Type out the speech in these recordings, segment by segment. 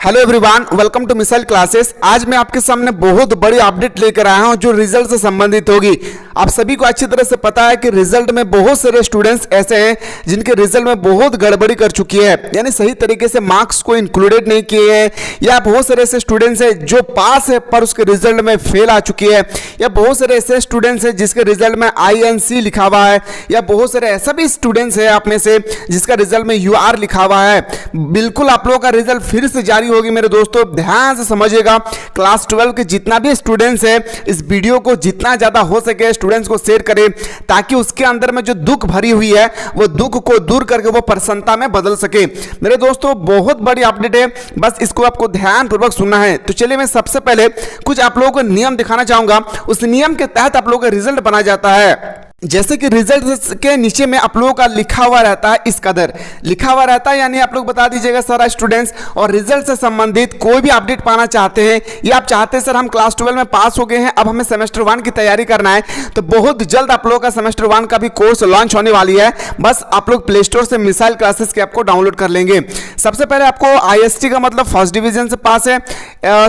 Hello everyone, welcome to missile classes. आज मैं आपके सामने बहुत बड़ी अपडेट लेकर आया हूं जो रिजल्ट से संबंधित होगी। आप सभी को अच्छी तरह से पता है कि रिजल्ट में बहुत सारे स्टूडेंट्स ऐसे हैं जिनके रिजल्ट में बहुत गड़बड़ी कर चुकी है, यानी सही तरीके से मार्क्स को इंक्लूडेड नहीं किए हैं, या बहुत सारे ऐसे स्टूडेंट्स हैं जो पास है पर उसके रिजल्ट में फेल आ चुकी है, या बहुत सारे ऐसे स्टूडेंट्स हैं जिसके रिजल्ट में INC लिखा हुआ है, या बहुत सारे ऐसा भी स्टूडेंट्स है आप में से जिसका रिजल्ट में UR लिखा हुआ है। बिल्कुल आप लोगों का रिजल्ट फिर से जारी होगी मेरे दोस्तों, ध्यान से समझिएगा। क्लास 12 के जितना भी स्टूडेंट्स है इस वीडियो को जितना ज्यादा हो सके स्टूडेंट्स को शेयर करें, ताकि उसके अंदर में जो दुख भरी हुई है वो दुख को दूर करके वो प्रसन्नता में बदल सके। मेरे दोस्तों बहुत बड़ी अपडेट है, बस इसको आपको ध्यानपूर्वक सुनना है। तो चलिए मैं सबसे पहले कुछ आप लोगों को नियम दिखाना चाहूंगा। उस नियम के तहत आप लोगों का रिजल्ट बना जाता है। जैसे कि रिजल्ट के नीचे में आप लोगों का लिखा हुआ रहता है, इस कदर लिखा हुआ रहता है, यानी आप लोग बता दीजिएगा सारा स्टूडेंट्स। और रिजल्ट से संबंधित कोई भी अपडेट पाना चाहते हैं या आप चाहते हैं सर हम क्लास 12 में पास हो गए हैं, अब हमें सेमेस्टर 1 की तैयारी करना है, तो बहुत जल्द आप लोगों का सेमेस्टर 1 का भी कोर्स लॉन्च होने वाली है। बस आप लोग प्ले स्टोर से मिसाइल क्लासेस के ऐप को डाउनलोड कर लेंगे। सबसे पहले आपको IST का मतलब फर्स्ट डिवीजन से पास है,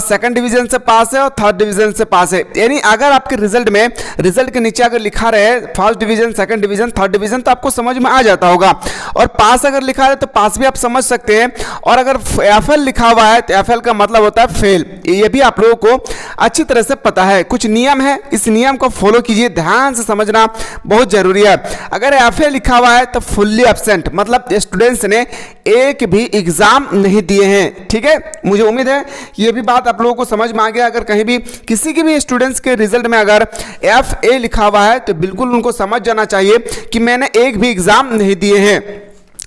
सेकंड डिवीजन से पास है और थर्ड डिवीजन से पास है। यानी अगर आपके रिजल्ट में रिजल्ट के नीचे अगर लिखा रहे first division, second division, third division, तो आपको समझ में आ जाता होगा। और पास अगर लिखा है तो पास भी आप समझ सकते हैं। और अगर FL लिखा हुआ है तो FL का मतलब होता है फेल। ये भी आप लोगों को अच्छी तरह से पता है। कुछ नियम है, इस नियम को फॉलो कीजिए, ध्यान से समझना बहुत जरूरी है। अगर FA लिखा हुआ है तो फुल्ली एब्सेंट, मतलब स्टूडेंट्स ने एक भी एग्जाम नहीं दिए हैं। ठीक है, मुझे उम्मीद है ये भी बात आप लोगों को समझ में आ गया। अगर कहीं भी किसी के भी स्टूडेंट्स के रिजल्ट में अगर FA लिखा हुआ है तो बिल्कुल उनको समझ जाना चाहिए कि मैंने एक भी एग्जाम नहीं दिए हैं।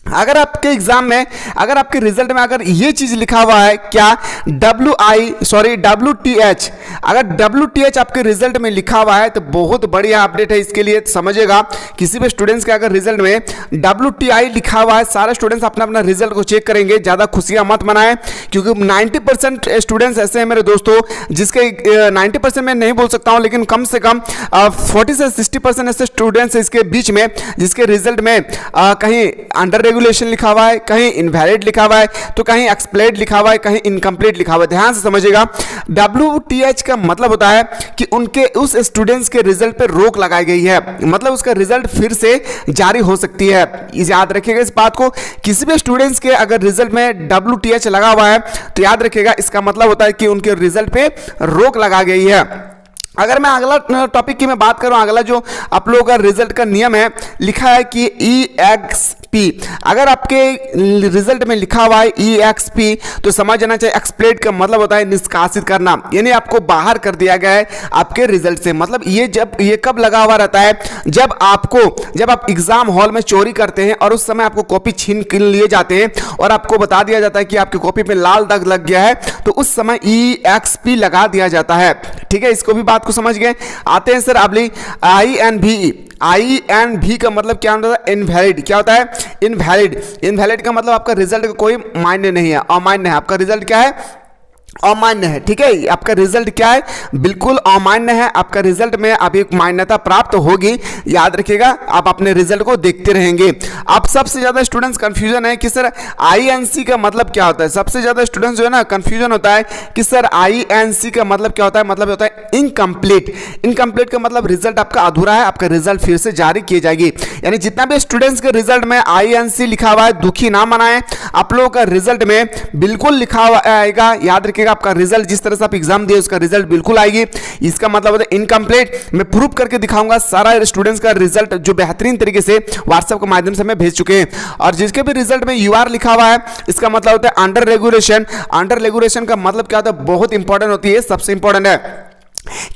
अगर आपके एग्जाम में, अगर आपके रिजल्ट में अगर ये चीज लिखा हुआ है क्या WTH, अगर WTH आपके रिजल्ट में लिखा हुआ है तो बहुत बढ़िया अपडेट है इसके लिए। समझिएगा, किसी भी स्टूडेंट्स के अगर रिजल्ट में WTI लिखा हुआ है, सारे स्टूडेंट्स अपना अपना रिजल्ट को चेक करेंगे, ज्यादा खुशियां मत मनाएं, क्योंकि 90% स्टूडेंट्स ऐसे हैं मेरे दोस्तों जिसके 90% में नहीं बोल सकता हूं, लेकिन कम से कम 40 से 60% ऐसे स्टूडेंट्स इसके बीच में जिसके रिजल्ट में कहीं अंडर रेगुलेशन लिखा हुआ है, कहीं इनवैलिड लिखा हुआ है, तो कहीं एक्सप्लेड लिखा हुआ है, कहीं इनकम्प्लीट लिखा हुआ है। ध्यान से समझिएगा, WTH का मतलब होता है कि उनके उस स्टूडेंट्स के रिजल्ट पे रोक लगाई गई है, मतलब उसका रिजल्ट फिर से जारी हो सकती है। याद रखिएगा इस बात को। किसी भी स्टूडेंट्स के अगर रिजल्ट में WTH लगा हुआ है तो याद रखिएगा इसका मतलब होता है कि उनके रिजल्ट पे रोक लगा गई है। अगर मैं अगला टॉपिक की मैं बात करूं, अगला जो आप लोगों का रिजल्ट का नियम है, लिखा है कि EXP, अगर आपके रिजल्ट में लिखा हुआ है EXP तो समझ जाना चाहिए एक्सप्लेड का मतलब होता है निष्कासित करना, यानी आपको बाहर कर दिया गया है आपके रिजल्ट से। मतलब ये कब लगा हुआ रहता है, जब आप एग्जाम हॉल में चोरी करते हैं और उस समय आपको कॉपी छीन लिए जाते हैं और आपको बता दिया जाता है कि आपकी कॉपी पे लाल दाग लग गया है, तो उस समय EXP लगा दिया जाता है। ठीक है, इसको भी बात को समझ गए। आते हैं सर अगली INV का मतलब क्या होता है, इनवैलिड। क्या होता है, इनवैलिड का मतलब आपका रिजल्ट का कोई मायने नहीं है, अमान्य है। आपका रिजल्ट क्या है, अमान्य है। ठीक है, आपका रिजल्ट क्या है, बिल्कुल अमान्य है। आपका रिजल्ट में अभी मान्यता प्राप्त होगी, याद रखिएगा, आप अपने रिजल्ट को देखते रहेंगे। आप सबसे ज्यादा स्टूडेंट्स कंफ्यूजन है कि सर INC का मतलब क्या होता है। सबसे ज्यादा स्टूडेंट्स जो है ना कंफ्यूजन होता है कि सर INC का मतलब क्या होता है, मतलब होता है इनकम्प्लीट। इनकम्प्लीट का मतलब रिजल्ट आपका अधूरा है, आपका रिजल्ट फिर से जारी की जाएगी। यानी जितना भी स्टूडेंट्स के रिजल्ट में INC लिखा हुआ है, दुखी ना मनाएं, आप लोगों का रिजल्ट में बिल्कुल लिखा हुआ आएगा। याद रखिएगा, आपका रिजल्ट जिस तरह से आप एग्जाम दिए उसका रिजल्ट बिल्कुल आएगी। इसका मतलब होता है इनकम्प्लीट। मैं प्रूफ करके दिखाऊंगा, सारा स्टूडेंट्स का रिजल्ट जो बेहतरीन तरीके से व्हाट्सएप के माध्यम से मैं भेज चुके हैं। और जिसके भी रिजल्ट में UR लिखा हुआ है, इसका मतलब होता है अंडर रेगुलेशन। अंडर रेगुलेशन का मतलब क्या होता है, बहुत इंपॉर्टेंट होती है, सबसे इंपॉर्टेंट है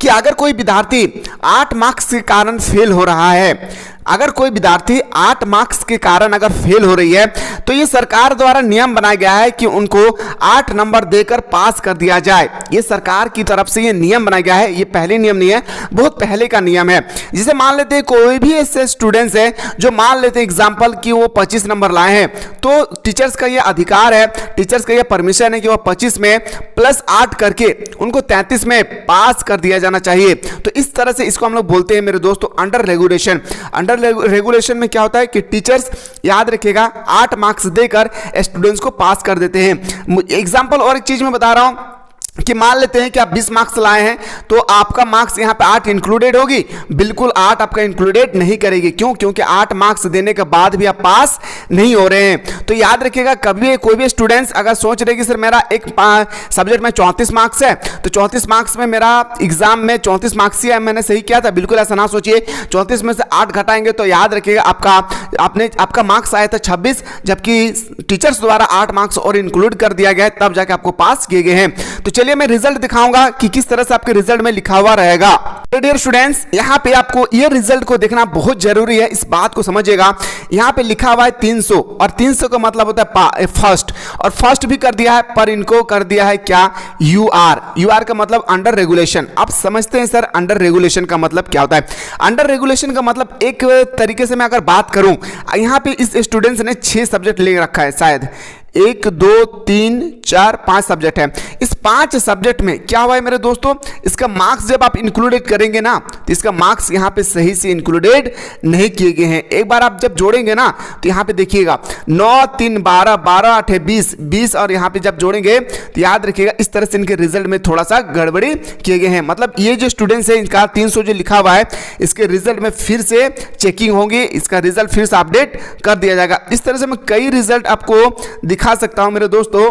कि अगर कोई विद्यार्थी 8 मार्क्स के कारण फेल हो रहा है, अगर कोई विद्यार्थी 8 मार्क्स के कारण अगर फेल हो रही है, तो ये सरकार द्वारा नियम बनाया गया है कि उनको 8 नंबर देकर पास कर दिया जाए। ये सरकार की तरफ से ये नियम बनाया गया है, ये पहले नियम नहीं है, बहुत पहले का नियम है। जिसे मान लेते हैं कोई भी ऐसे स्टूडेंट्स है जो मान लेते हैं एग्जाम्पल कि वो 25 नंबर लाए हैं, तो टीचर्स का ये अधिकार है, टीचर्स का ये परमिशन है कि वो 25 में +8 करके उनको 33 में पास कर दिया जाना चाहिए। तो इस तरह से इसको हम लोग बोलते हैं मेरे दोस्तों अंडर रेगुलेशन। अंडर रेगुलेशन में क्या होता है कि टीचर्स, याद रखिएगा, 8 मार्क्स देकर स्टूडेंट्स को पास कर देते हैं। एग्जाम्पल और एक चीज मैं बता रहा हूं कि मान लेते हैं कि आप 20 मार्क्स लाए हैं तो आपका मार्क्स यहाँ पे 8 इंक्लूडेड होगी, बिल्कुल 8 आपका इंक्लूडेड नहीं करेगी। क्यों? क्योंकि 8 मार्क्स देने के बाद भी आप पास नहीं हो रहे हैं। तो याद रखिएगा, कभी कोई भी स्टूडेंट्स अगर सोच रहे कि सर मेरा एक सब्जेक्ट में 34 मार्क्स है तो 34 मार्क्स में मेरा एग्जाम में 34 मार्क्स ही है, मैंने सही किया था, बिल्कुल ऐसा ना सोचिए। 34 में से 8 घटाएंगे तो याद रखिएगा आपका मार्क्स आया था 26, जबकि टीचर्स द्वारा 8 मार्क्स और इंक्लूड कर दिया गया है, तब जाके आपको पास किए गए हैं। तो चलिए मैं रिजल्ट दिखाऊंगा कि किस तरह से आपके रिजल्ट में लिखा हुआ रहेगा। डियर स्टूडेंट्स, यहां पे आपको ये रिजल्ट को देखना बहुत जरूरी है, इस बात को समझिएगा। यहां पे लिखा हुआ है 300 और 300 का मतलब होता है फर्स्ट, और फर्स्ट भी कर दिया है, पर इनको कर दिया है क्या? यूआर का मतलब अंडर रेगुलेशन। आप समझते हैं सर अंडर रेगुलेशन का मतलब क्या होता है? अंडर रेगुलेशन का मतलब एक तरीके से मैं अगर बात करूं, यहां पे इस स्टूडेंट्स ने 6 सब्जेक्ट ले रखा है, शायद 1 2 3 4 5 सब्जेक्ट है। इस 5 सब्जेक्ट में क्या हुआ है मेरे दोस्तों, इसका मार्क्स जब आप इंक्लूडेड करेंगे ना तो इसका मार्क्स यहाँ पे सही से इंक्लूडेड नहीं किए गए हैं। एक बार आप जब जोड़ेंगे ना तो यहाँ पे देखिएगा 9 3 12 12 8 20 20 और यहाँ पे जब जोड़ेंगे तो याद रखिएगा इस तरह से इनके रिजल्ट में थोड़ा सा गड़बड़ी किए गए हैं। मतलब ये जो स्टूडेंट्स है इनका 300 जो लिखा हुआ है इसके रिजल्ट में फिर से चेकिंग होगी, इसका रिजल्ट फिर से अपडेट कर दिया जाएगा। इस तरह से मैं कई रिजल्ट आपको दिखा सकता हूं मेरे दोस्तों।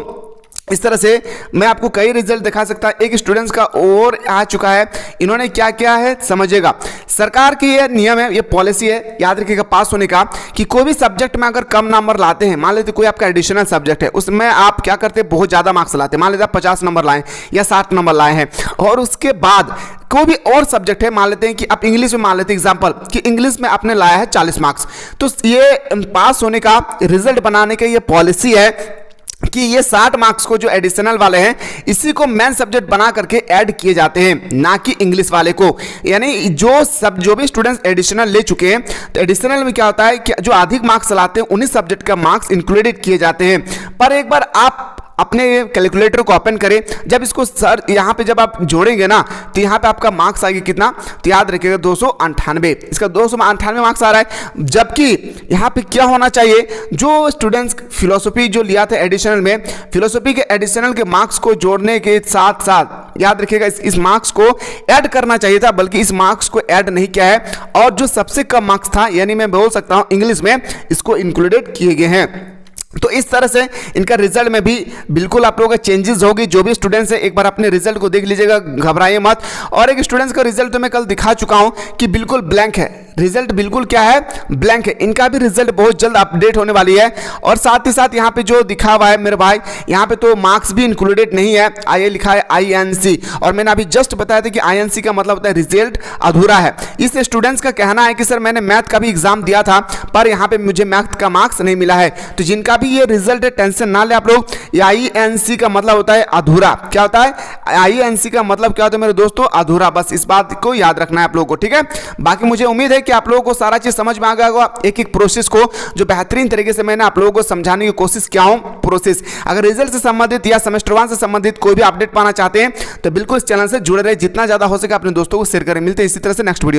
इस तरह से मैं आपको कई रिजल्ट दिखा सकता हूं। एक स्टूडेंट्स का और आ चुका है, इन्होंने क्या किया है समझिएगा। सरकार की ये नियम है, ये पॉलिसी है, याद रखिएगा पास होने का, कि कोई भी सब्जेक्ट में अगर कम नंबर लाते हैं, मान लेते कोई आपका एडिशनल सब्जेक्ट है, उसमें आप क्या करते हैं, बहुत ज़्यादा मार्क्स लाते हैं, मान लेते आप 50 नंबर लाए या 60 नंबर लाए हैं, और उसके बाद कोई भी और सब्जेक्ट है, मान लेते हैं कि आप इंग्लिश में मान लेते हैं एग्जांपल कि इंग्लिश में आपने लाया है 40 मार्क्स, तो ये पास होने का रिजल्ट बनाने का ये पॉलिसी है कि ये 60 मार्क्स को जो एडिशनल वाले हैं इसी को मेन सब्जेक्ट बना करके ऐड किए जाते हैं, ना कि इंग्लिश वाले को। यानी जो भी स्टूडेंट्स एडिशनल ले चुके हैं तो एडिशनल में क्या होता है कि जो अधिक मार्क्स लाते हैं उन्हीं सब्जेक्ट का मार्क्स इंक्लूडेड किए जाते हैं। पर एक बार आप अपने कैलकुलेटर को ओपन करें, जब इसको सर यहाँ पे जब आप जोड़ेंगे ना तो यहाँ पे आपका मार्क्स आएगा कितना, तो याद रखिएगा 298। इसका 298 मार्क्स आ रहा है, जबकि यहाँ पे क्या होना चाहिए, जो स्टूडेंट्स फिलोसफी जो लिया था एडिशनल में, फिलोसफी के एडिशनल के मार्क्स को जोड़ने के साथ साथ याद रखिएगा इस मार्क्स को ऐड करना चाहिए था, बल्कि इस मार्क्स को ऐड नहीं किया है, और जो सबसे कम मार्क्स था, यानी मैं बोल सकता हूँ इंग्लिश में, इसको इंक्लूडेड किए गए हैं। तो इस तरह से इनका रिजल्ट में भी बिल्कुल आप लोगों का चेंजेस होगी। जो भी स्टूडेंट्स है एक बार अपने रिजल्ट को देख लीजिएगा, घबराइए मत। और एक स्टूडेंट्स का रिजल्ट तो मैं कल दिखा चुका हूं कि बिल्कुल ब्लैंक है, रिजल्ट बिल्कुल क्या है, ब्लैंक है। इनका भी रिजल्ट बहुत जल्द अपडेट होने वाली है। और साथ ही साथ यहाँ पे जो दिखा हुआ है मेरे भाई, यहाँ पे तो मार्क्स भी इंक्लूडेड नहीं है, ये लिखा है INC, और मैंने अभी जस्ट बताया था कि INC का मतलब होता है रिजल्ट अधूरा है। इस स्टूडेंट्स का कहना है कि सर मैंने मैथ का भी एग्जाम दिया था पर यहाँ पे मुझे मैथ का मार्क्स नहीं मिला है। तो जिनका भी ये रिजल्ट है टेंशन ना ले आप लोग। INC का मतलब होता है अधूरा। क्या होता है INC का मतलब, क्या होता है मेरे दोस्तों, अधूरा। बस इस बात को याद रखना है आप लोगों को, ठीक है। बाकी मुझे उम्मीद है कि आप लोगों को सारा चीज समझ में आ गया होगा, एक एक प्रोसेस को जो बेहतरीन तरीके से मैंने आप लोगों को समझाने की कोशिश किया हूं प्रोसेस। अगर रिजल्ट से संबंधित या सेमेस्टर 1 से संबंधित कोई भी अपडेट पाना चाहते हैं तो बिल्कुल इस चैनल से जुड़े रहे, जितना ज्यादा हो सके अपने दोस्तों को शेयर करें। मिलते हैं इसी तरह से नेक्स्ट वीडियो में।